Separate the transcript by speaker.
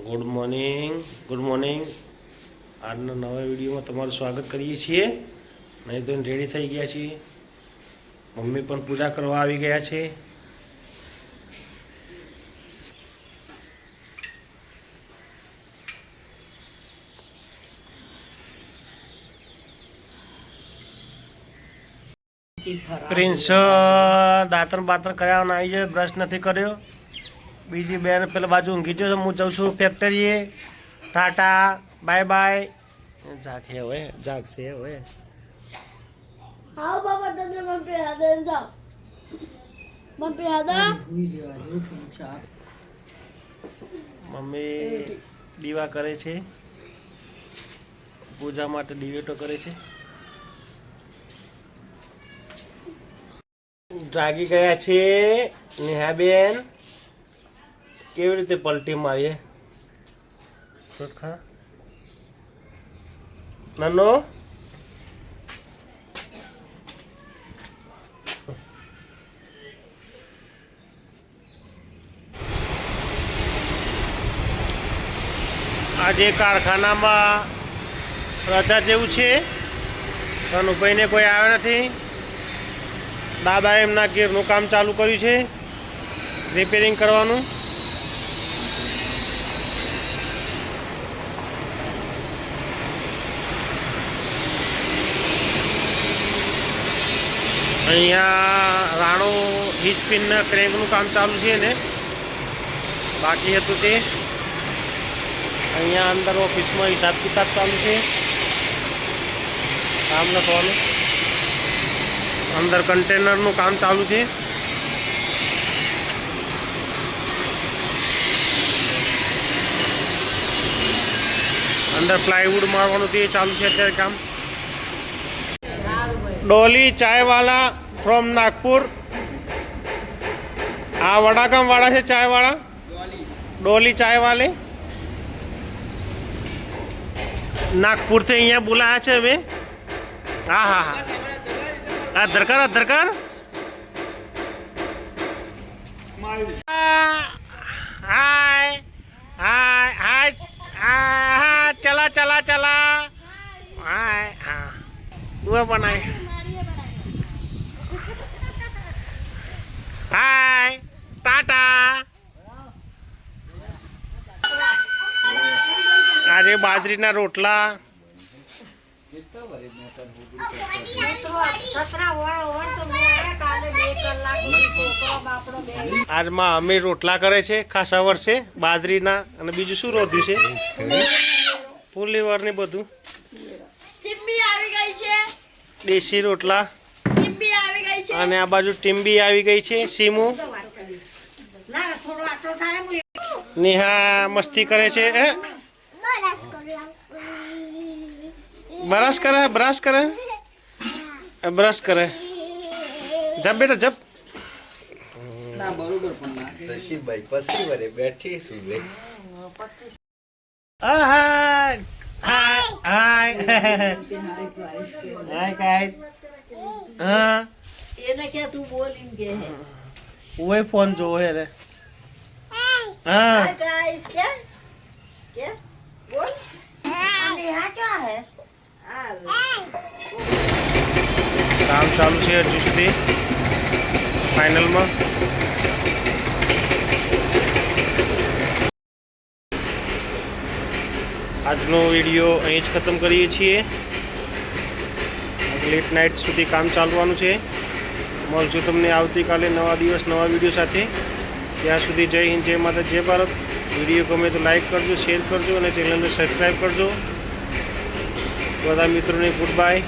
Speaker 1: Good morning આજના નવા વિડીયોમાં તમારું સ્વાગત કરીએ છીએ. નહીં તો રેડી થઈ ગયા છીએ. મમ્મી પણ પૂજા કરવા આવી ગયા છે. પ્રિન્સ દાંતણ બાતણ કર્યા આવી જાય, બ્રશ નથી કર્યો. બીજી બેન પેલા બાજુ ઊંઘી ગયો. હું જાઉં છું ફેક્ટરીએ. Tata bye bye. જાગશે હવે.
Speaker 2: आओ बाबा दादा मन पे हाथ दे जाओ मन पे हाथ
Speaker 1: મમ્મી દીવા કરે છે, પૂજા માટે દિવેટો કરે છે. જાગી ગયા છે નેહાબેન. કેવી રીતે પલટી મારીએ નાનો? આજે કારખાનામાં રજા જેવું છે. કનુભાઈને કોઈ આવ્યા નથી. દાદા એમના ઘેરનું કામ ચાલુ કર્યું છે, રિપેરિંગ કરવાનું. અહીંયા રાણો હિચપિનના ક્રેન્કનું કામ ચાલુ છે ને બાકી હતું તે. અહીંયા અંદર ઓફિસમાં હિસાબ કિતાબ ચાલુ છે, કામ લખવાનું. અંદર કન્ટેનરનું કામ ચાલુ છે. અંદર પ્લાયવુડ મારવાનું તે ચાલુ છે અત્યારે કામ. ડોલી ચાયવાલા ફ્રોમ નાગપુર. આ વડાગામ વાળા છે ચાયવાળા. डोली चाय वाले नागपुर से यहाँ बुलाया है हमें. हाँ हाँ हाँ दरकार दरकार. हाय हाय हाय हाँ चला चला चला. हाय हाँ वो बनाए. हाय टाटा. આજે બાજરીના રોટલા. આજમાં અમે રોટલા કરે છે ખાસા વર્ષે બાજરીના. અને બીજું શું રોધ્યું છે? ફુલીવર ને બધું. દેશી રોટલા. અને આ બાજુ ટીમ્બી આવી ગઈ છે. સીમુ નેહા મસ્તી કરે છે. ब्रश करे ब्रश करे. जब बेटा जब
Speaker 3: ना बरोबर पण ना तशी बाई पस्सी वरे बैठी सुले.
Speaker 1: हाय हाय हाय हाय गाइस. हां
Speaker 2: ये ना क्या तू बोल इनके है
Speaker 1: वो फोन जो है रे. हां
Speaker 2: हाय गाइस क्या क्या बोल यहाँ क्या है.
Speaker 1: काम चालू છે હજુ સુધી ફાઇનલમાં. આજનો વિડીયો અહીં જ ખતમ કરીએ છીએ. લેટ નાઇટ સુધી કામ ચાલવાનું છે. મળશું તમને આવતીકાલે નવા દિવસ નવા વિડીયો સાથે. ત્યાં સુધી જય હિન્દ, જય માતા, જય ભારત. વિડીયો ગમે તો લાઈક કરજો, શેર કરજો અને ચેનલને સબસ્ક્રાઈબ કરજો. બધા મિત્રોને ગુડ બાય.